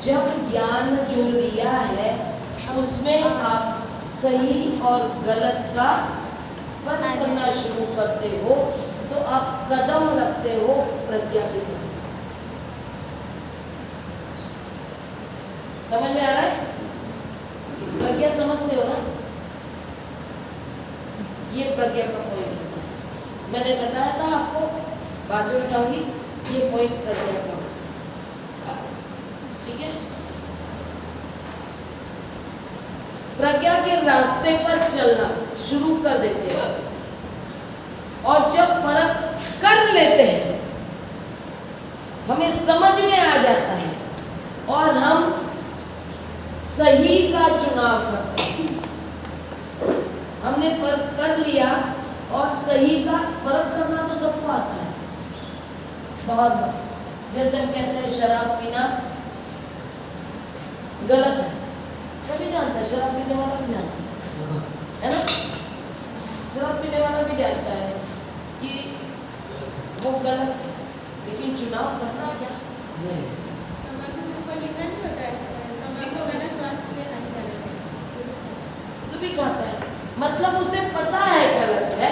जब ज्ञान जो लिया है उसमें आप सही और गलत का फर्क करना शुरू करते हो तो आप कदम रखते हो प्रज्ञा की तरफ। समझ में आ रहा है? प्रज्ञा समझते हो ना? ये प्रज्ञा का पॉइंट होता है। मैंने बताया था आपको, बाद में बताऊंगी, ये पॉइंट प्रज्ञा का। ठीक है? प्रज्ञा के रास्ते पर चलना शुरू कर देते हैं और जब फर्क कर लेते हैं, हमें समझ में आ जाता है और हम सही का चुनाव करते हैं। हमने फर्क कर लिया और सही का फर्क करना तो सबको आता है बहुत बार। जैसे हम कहते हैं शराब पीना गलत है, सभी जानता है, शराब पीने वाला भी जानता है ना? शराब पीने वाला भी जानता है कि वो गलत है, लेकिन चुनाव करना क्या? तंबाकू के ऊपर लिखा नहीं होता है तंबाकू खाना स्वास्थ्य के लिए हानिकारक है, तो भी खाता है, मतलब उसे पता है गलत है,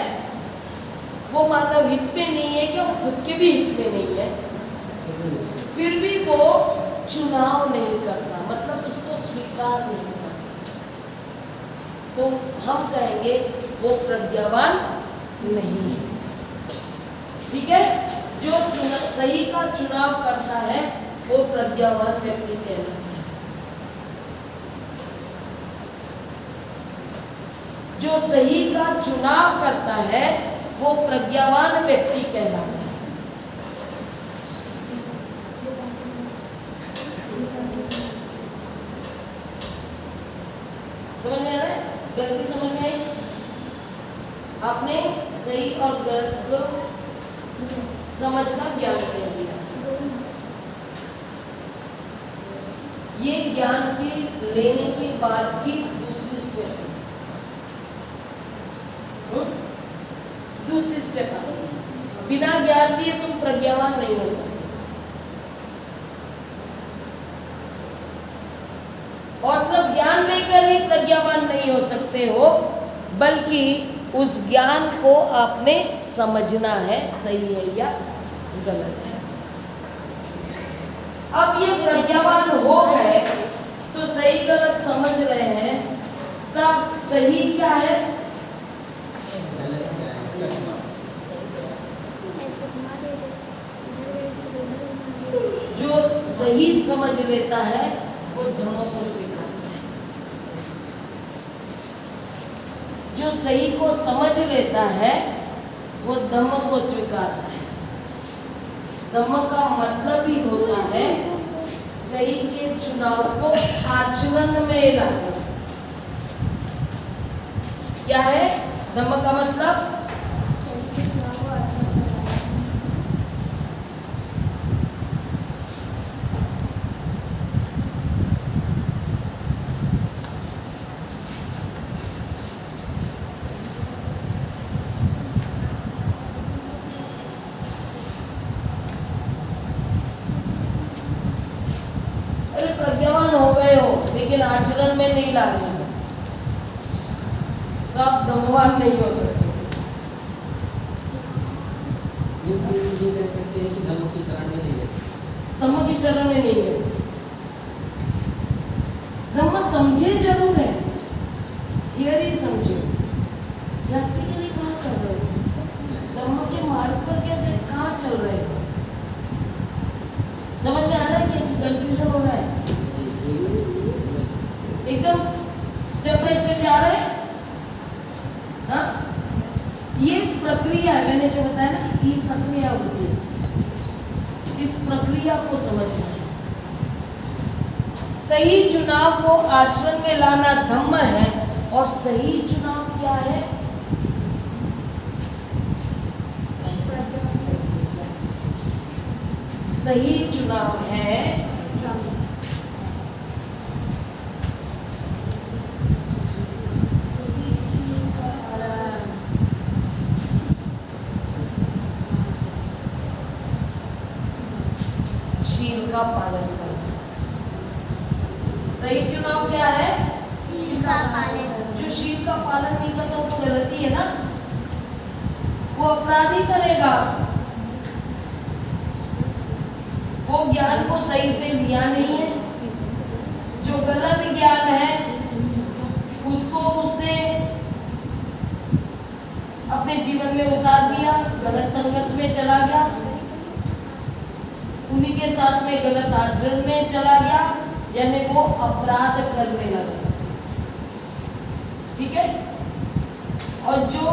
वो मानव हित में नहीं है क्या, वो खुद के भी हित में नहीं है, फिर भी वो चुनाव नहीं करता, मतलब उसको स्वीकार नहीं करता, तो हम कहेंगे वो प्रज्ञावान नहीं है। ठीक है? जो सही का चुनाव करता है वो प्रज्ञावान व्यक्ति कहलाता है। जो सही का चुनाव करता है वो प्रज्ञावान व्यक्ति कहलाता है। समझ में आ रहा है? गलती समझ में आई? आपने सही और गलत को समझना ज्ञान कह दिया। ये ज्ञान के लेने के बाद की दूसरी स्टेप है। दूसरी स्टेप आती है, बिना ज्ञान लिए तुम प्रज्ञावान नहीं हो सकते। और सब ज्ञान लेकर ही प्रज्ञावान नहीं हो सकते हो, बल्कि उस ज्ञान को आपने समझना है सही है या गलत है। अब ये प्रज्ञावान हो गए तो सही गलत समझ रहे हैं, तब सही क्या है? जो सही समझ लेता है वो धर्म को स्वीकारता है। जो सही को समझ लेता है वो धम्म को स्वीकारता है। धम्म का मतलब ही होता है सही के चुनाव को आचरण में लाना। क्या है धम्म का मतलब? प्रज्ञावान हो गए हो लेकिन आचरण में नहीं ला रहे हो तो आप धम्मवान नहीं हो सकते। ये कह सकते हैं कि धम्म की शरण में नहीं है, धम्म की शरण में नहीं है। धम्म समझे जरूर है, थियरी समझे, प्रैक्टिकली कहाँ कर रहे हो? धम्म के मार्ग पर कैसे कहाँ चल रहे हो? समझ में आ रहा है कि कंफ्यूजन हो रहा है? एकदम स्टेप बाय स्टेप जा रहे हैं। हाँ, ये प्रक्रिया है, मैंने जो बताया ना कि प्रक्रिया होती है, इस प्रक्रिया को समझना है। सही चुनाव को आचरण में लाना धम्म है, और सही चुनाव क्या है? सही चुनाव है शील का पालन करना। सही चुनाव क्या है? शील का पालन। जो शील का पालन नहीं करता वो तो गलती है ना, वो अपराधी करेगा। वो ज्ञान को सही से लिया नहीं है, जो गलत ज्ञान है उसको उसने अपने जीवन में उतार दिया, गलत संगत में चला गया, उन्हीं के साथ में गलत आचरण में चला गया, यानी वो अपराध करने लगा। ठीक है? और जो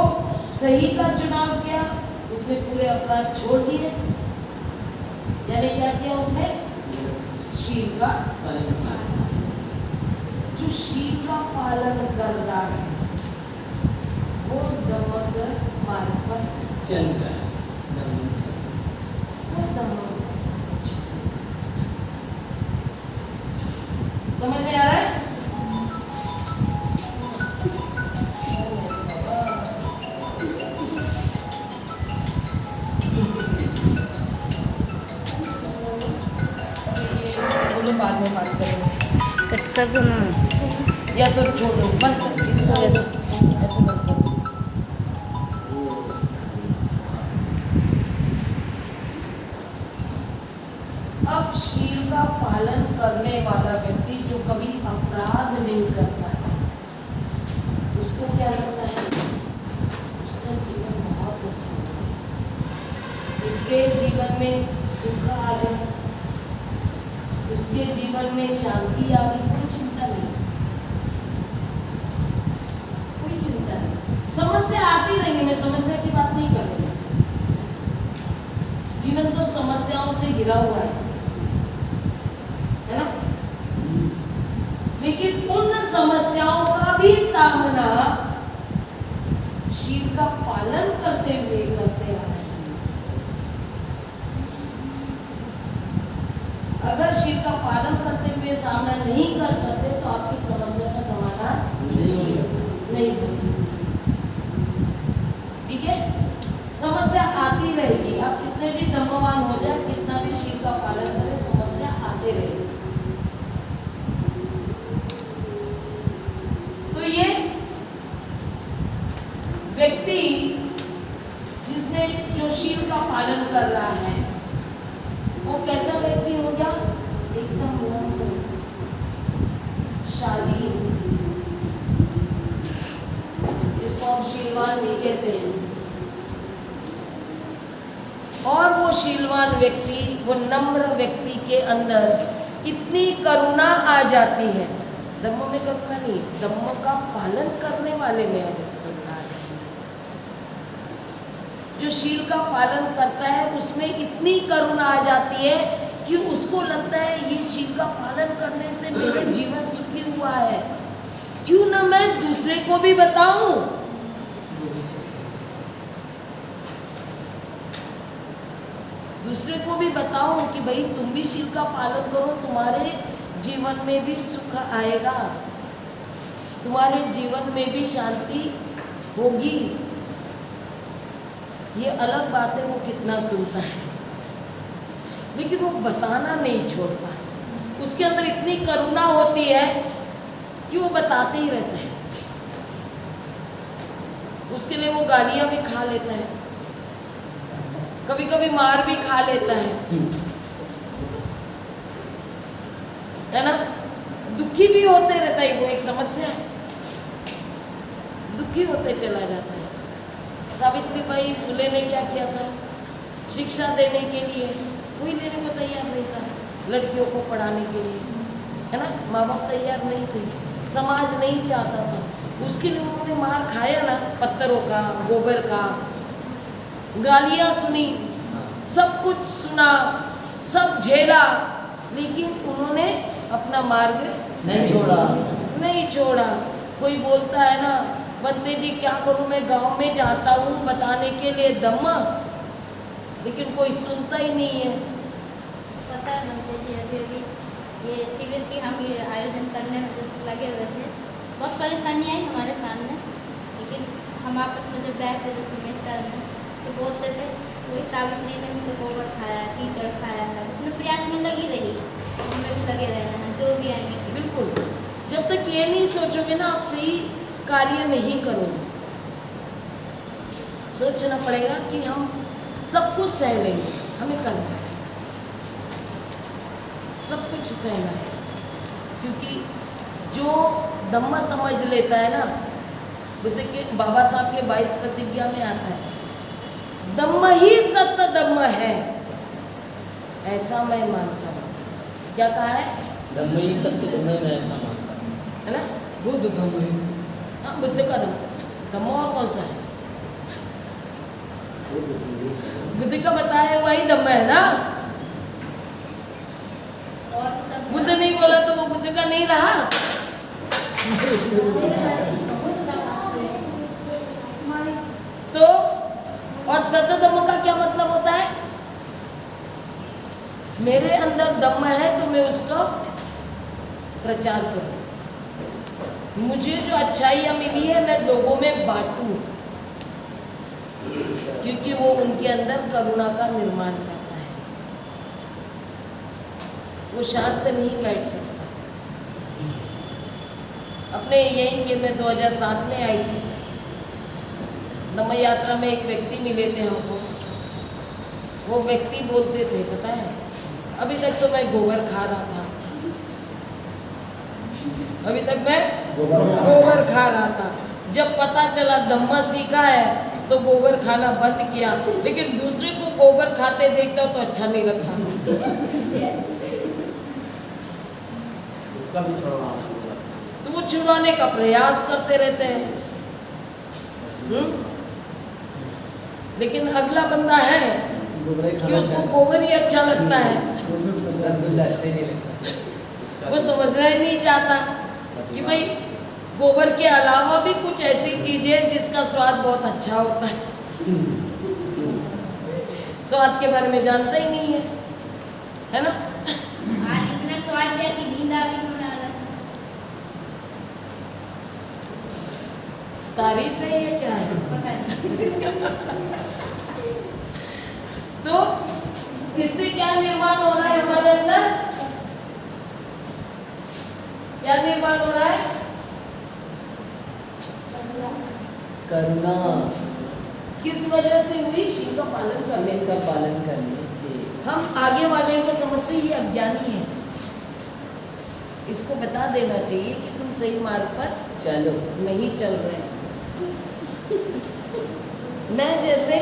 सही का चुनाव किया उसने पूरे अपराध छोड़ दिए, यानी क्या किया उसने? शील का। जो शील का पालन कर रहा है वो दमक मार्ग पर चल रहा है धर्म से। वो दमक से। समझ में आ रहा है? बोलो बाद में बात करेंगे। कट कर दो ना। या तो छोड़ दो, बंद कर इसको, ऐसे ऐसे बंद कर दो। अब शील का पालन करने वाला व्यक्ति जो कभी अपराध नहीं करता है उसको क्या लगता है? उसका जीवन बहुत अच्छा होगा, उसके जीवन में सुख आ गया, उसके जीवन में शांति आ गई, कोई चिंता नहीं, कोई चिंता नहीं। समस्या आती रहेंगी, मैं समस्या की बात नहीं कर रही, जीवन तो समस्याओं से घिरा हुआ है ना? लेकिन उन समस्याओं का भी सामना शील का पालन करते हुए करते आना चाहिए। अगर शील का पालन करते हुए सामना नहीं कर सकते तो आपकी समस्या का समाधान नहीं हो सकता। ठीक है? समस्या आती रहेगी, आप कितने भी दम्भवान हो जाए, कितना भी शील का पालन करें, समस्या आते रहेगी। तो ये व्यक्ति जिसने जो शील का पालन कर रहा है वो कैसा व्यक्ति हो गया? एकदम नम्र, शालीन, जिसको हम शीलवान भी कहते हैं। और वो शीलवान व्यक्ति, वो नम्र व्यक्ति के अंदर इतनी करुणा आ जाती है, धम्म में करुणा नहीं, धम्म का पालन करने वाले में करुणा आ जाती है। जो शील का पालन करता है उसमें इतनी करुणा आ जाती है कि उसको लगता है ये शील का पालन करने से मेरा जीवन सुखी हुआ है, क्यों ना मैं दूसरे को भी बताऊं। दूसरे को भी बताऊं कि भाई तुम भी शील का पालन करो, तुम्हारे जीवन में भी सुख आएगा, तुम्हारे जीवन में भी शांति होगी। ये अलग बात है वो कितना सुनता है, लेकिन वो बताना नहीं छोड़ता। उसके अंदर इतनी करुणा होती है कि वो बताते ही रहता है। उसके लिए वो गालियां भी खा लेता है, कभी कभी मार भी खा लेता है ना? दुखी भी होते रहता है, वो एक समस्या है, दुखी होते चला जाता है। सावित्रीबाई फुले ने क्या किया था? शिक्षा देने के लिए कोई लेने को तैयार नहीं था, लड़कियों को पढ़ाने के लिए, है ना? माँ बाप तैयार नहीं थे, समाज नहीं चाहता था, उसके लिए उन्होंने मार खाया ना, पत्थरों का, गोबर का, गालियाँ सुनी, सब कुछ सुना, सब झेला, लेकिन उन्होंने अपना मार्ग नहीं छोड़ा। कोई बोलता है ना, बंदे जी क्या करूं, मैं गांव में जाता हूं बताने के लिए धम्म, लेकिन कोई सुनता ही नहीं है। पता है बंदे जी, अभी ये शिविर की हम ये आयोजन करने में जब लगे हुए थे, बहुत परेशानी आई हमारे सामने, लेकिन हम आपस में जब बैठते थे सुमित करने तो बोलते थे वही सावित्री ने भी तो गोबर खाया, कीचड़ खाया है, अपने प्रयास में लगी रही, हमें भी लगे रहना है, जो भी आएंगे। बिल्कुल तक ये नहीं सोचोगे ना आप सही कार्य नहीं करोगे। सोचना पड़ेगा कि हम सब कुछ सह लेंगे, हमें करना है, सब कुछ सहना है। क्योंकि जो धम्म समझ लेता है ना, बुद्ध के बाबा साहब के 22 प्रतिज्ञा में आता है, धम्म ही सत्य धम्म है, ऐसा मैं मानता हूँ। क्या कहा है? धम्म ही सत्य धम्म है, मैं ऐसा मानता हूँ, है ना? बुद्ध धम्म ही सत्य। हाँ, बुद्ध का धम्म। धम्म और कौन सा है? बुद्ध का बताया हुआ ही धम्म है ना। और सब बुद्ध नहीं बोला तो वो बुद्ध का नहीं रहा। तो और सत्य धम्म का क्या मतलब होता है? मेरे अंदर दम्म है तो मैं उसका प्रचार करूं। मुझे जो अच्छाइयाँ मिली है मैं लोगों में बांटूं, क्योंकि वो उनके अंदर करुणा का निर्माण करता है। वो शांत नहीं बैठ सकता। अपने यहीं के मैं 2007 में आई थी, धम्म यात्रा में एक व्यक्ति मिले थे हमको। वो व्यक्ति बोलते थे, पता है, अभी तक तो मैं गोबर खा रहा था, अभी तक मैं गोबर खा रहा था। जब पता चला धम्म सीखा है तो गोबर खाना बंद किया, लेकिन दूसरे को गोबर खाते देखता तो अच्छा नहीं लगता। उसका भी छुड़वाना होगा। तो वो छुड़वाने का प्रयास करते रहते हैं। लेकिन अगला बंदा है कि उसको गोबर ही अच्छा लगता है, रसगुल्ला अच्छा ही नहीं लगता। वो समझना ही नहीं चाहता कि भाई गोबर के अलावा भी कुछ ऐसी चीज है जिसका स्वाद बहुत अच्छा होता है। स्वाद के बारे में जानता ही नहीं है ना? आज इतना स्वाद लिया कि नींद आ गई बना रहा। तारीफ है ये क्या है? पता नहीं। तो इससे क्या निर्माण हो रहा है हमारे अंदर? क्या निर्माण हो रहा है? करुणा। किस वजह से हुई? शिव का पालन करने शिव से। का पालन करने से। हम आगे वाले को समझते ही अज्ञानी है, इसको बता देना चाहिए कि तुम सही मार्ग पर चलो नहीं चल रहे। मैं जैसे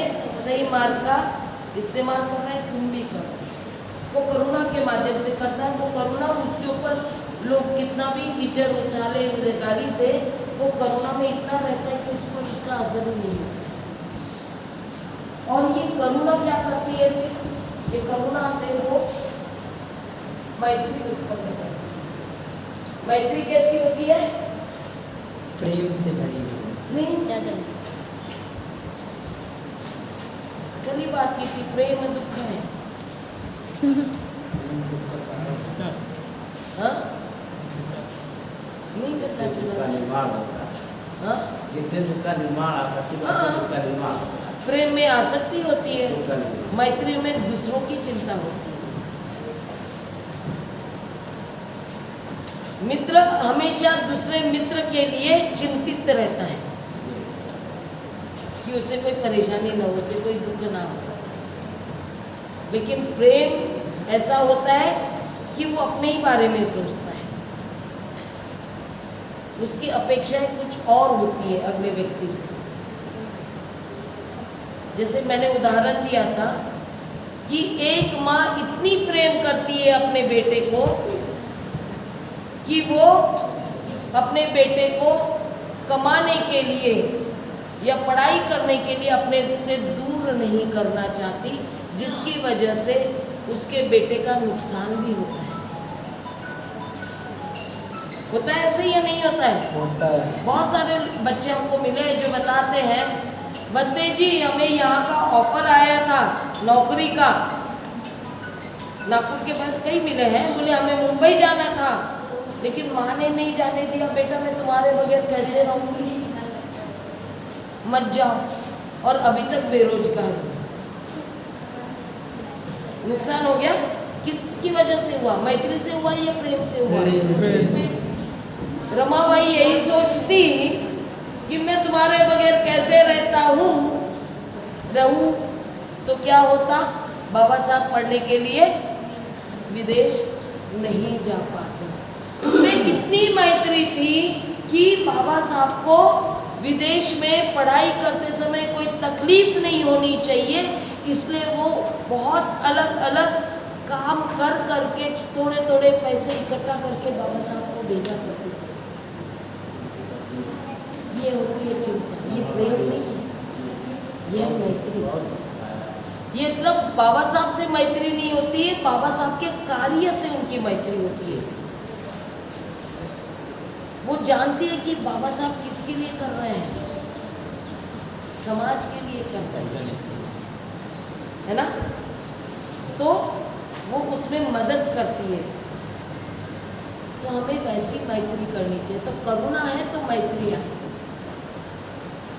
सही मार्ग का इस्तेमाल कर रहा है, तुम भी करो। वो करुणा के माध्यम से करता है। वो करुणा, उसके ऊपर लोग कितना भी कीचड़ उछाले, गाली दे, वो करुणा में इतना रहता है कि उसको उसका असर ही नहीं होता। और ये करुणा क्या करती है? ये करुणा से वो मैत्री उत्पन्न करती है। मैत्री कैसी होती है? प्रेम से भरी हुई। नहीं, कल ही बात की थी, प्रेम दुख है। हाँ? नहीं पता दुख का चला। निर्माण होता है। हाँ? जिससे दुख का निर्माण आसक्ति हाँ। दुख का निर्माण होता है। प्रेम में आसक्ति होती है, दुख का निर्माण। मैत्री में दूसरों की चिंता होती है। मित्र हमेशा दूसरे मित्र के लिए चिंतित रहता है कि उसे कोई परेशानी ना हो, उसे कोई दुख ना हो। लेकिन प्रेम ऐसा होता है कि वो अपने ही बारे में सोचता है, उसकी अपेक्षाएं कुछ और होती है अगले व्यक्ति से। जैसे मैंने उदाहरण दिया था कि एक माँ इतनी प्रेम करती है अपने बेटे को कि वो अपने बेटे को कमाने के लिए या पढ़ाई करने के लिए अपने से दूर नहीं करना चाहती, जिसकी वजह से उसके बेटे का नुकसान भी होता है। होता है ऐसे या नहीं होता है? होता है। बहुत सारे बच्चे हमको मिले जो बताते हैं, बंदे जी हमें यहाँ का ऑफर आया था नौकरी का, नागपुर के पास कई मिले हैं, बोले हमें मुंबई जाना था, लेकिन माँ ने नहीं जाने दिया। बेटा मैं तुम्हारे बगैर कैसे रहूँगी, मत जाओ। और अभी तक बेरोजगार हूँ। नुकसान हो गया। किसकी वजह से हुआ? मैत्री से हुआ या प्रेम से हुआ? रमाबाई यही सोचती कि मैं तुम्हारे बगैर कैसे रहता हूँ, रहूं, तो क्या होता, बाबा साहब पढ़ने के लिए विदेश नहीं जा पाते। उनमें इतनी मैत्री थी कि बाबा साहब को विदेश में पढ़ाई करते समय कोई तकलीफ नहीं होनी चाहिए, इसलिए वो बहुत अलग अलग काम कर करके थोड़े थोड़े पैसे इकट्ठा करके बाबा साहब को भेजा करते थे। ये होती है चिंता, ये प्रेम नहीं है, यह मैत्री। ये सिर्फ बाबा साहब से मैत्री नहीं होती है, बाबा साहब के कार्य से उनकी मैत्री होती है। वो जानती है कि बाबा साहब किसके लिए कर रहे हैं, समाज के लिए कर रहे हैं, है ना, तो वो उसमें मदद करती है। तो हमें वैसी मैत्री करनी चाहिए। तो करुणा है तो मैत्री है,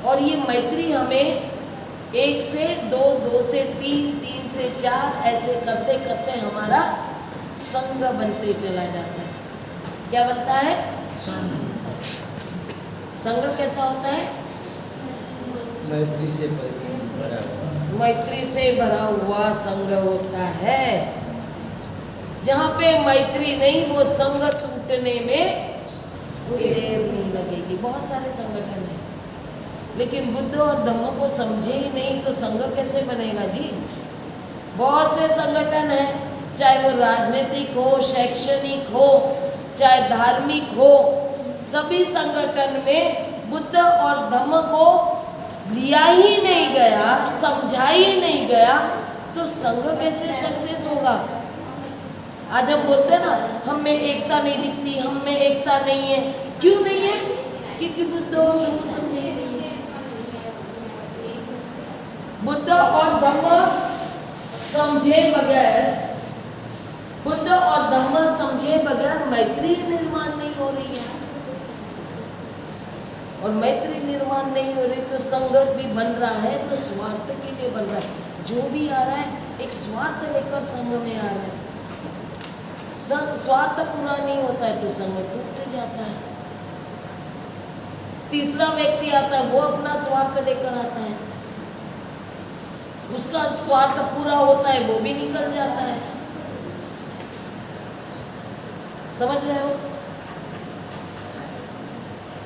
और ये मैत्री हमें 1 से 2, 2 से 3, 3 से 4 ऐसे करते करते हमारा संग बनते चला जाता है। क्या बनता है? संग कैसा होता है? मैत्री से भरा हुआ। मैत्री से भरा हुआ संग होता है। जहाँ पे मैत्री नहीं, वो संग टूटने में कोई देर नहीं लगेगी। बहुत सारे संगठन हैं, लेकिन बुद्ध और धम्म को समझे ही नहीं तो संघ कैसे बनेगा जी। बहुत से संगठन हैं, चाहे वो राजनीतिक हो, शैक्षणिक हो, चाहे धार्मिक हो, सभी संगठन में बुद्ध और धम्म को लिया ही नहीं गया, समझा ही नहीं गया, तो संघ कैसे सक्सेस होगा। आज हम बोलते हैं ना, हम में एकता नहीं दिखती, हम में एकता नहीं है। क्यों नहीं है? क्योंकि बुद्ध और धम्म समझे ही नहीं है। बुद्ध और धम्म समझे बगैर, बुद्ध और धम्म समझे बगैर मैत्री निर्माण नहीं हो रही है। और मैत्री निर्माण नहीं हो रही तो संगत भी बन रहा है तो स्वार्थ के लिए बन रहा है। जो भी आ रहा है एक स्वार्थ लेकर संघ में आ रहा है। स्वार्थ पूरा नहीं होता है तो संघ टूट जाता है। तीसरा व्यक्ति आता है, वो अपना स्वार्थ लेकर आता है, उसका स्वार्थ पूरा होता है, वो भी निकल जाता है। समझ रहे हो?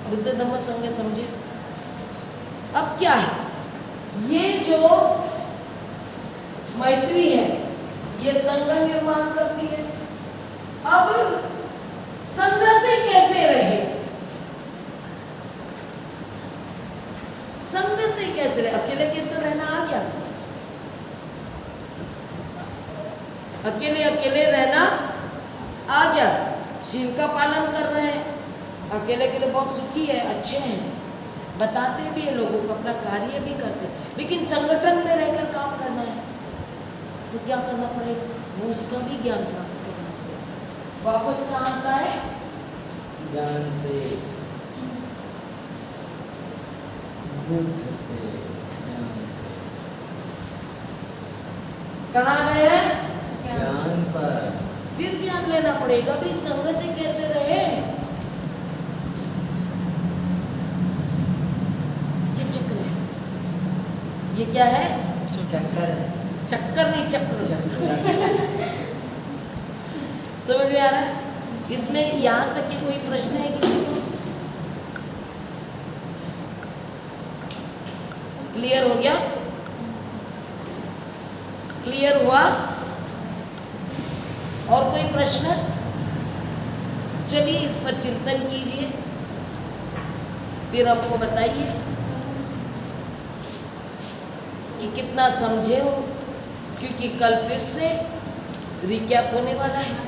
बुद्ध धम्म संघ समझे। अब क्या है, ये जो मैत्री है ये संघ निर्माण करती है। अब संघ से कैसे रहे, संघ से कैसे रहे? अकेले के तो रहना आ गया, अकेले अकेले रहना आ गया। शिव का पालन कर रहे हैं, अकेले अकेले बहुत सुखी है, अच्छे हैं, बताते भी है लोगों को, अपना कार्य भी करते हैं। लेकिन संगठन में रहकर काम करना है तो क्या करना पड़ेगा? वो उसका भी ज्ञान प्राप्त करना पड़ेगा। वापस कहाँ आता है? ज्ञान से कहाँ गए हैं? ज्ञान पर। फिर ज्ञान लेना पड़ेगा भाई संघ से कैसे रहे। ये चक्र है, ये क्या है? चक्कर। चक्कर नहीं, चक्र। समझ में आ रहा है? इसमें यहाँ तक कि कोई प्रश्न है किसी को? क्लियर हो गया? क्लियर हुआ? और कोई प्रश्न? चलिए इस पर चिंतन कीजिए, फिर हमको बताइए कि कितना समझे हो, क्योंकि कल फिर से रिकैप होने वाला है।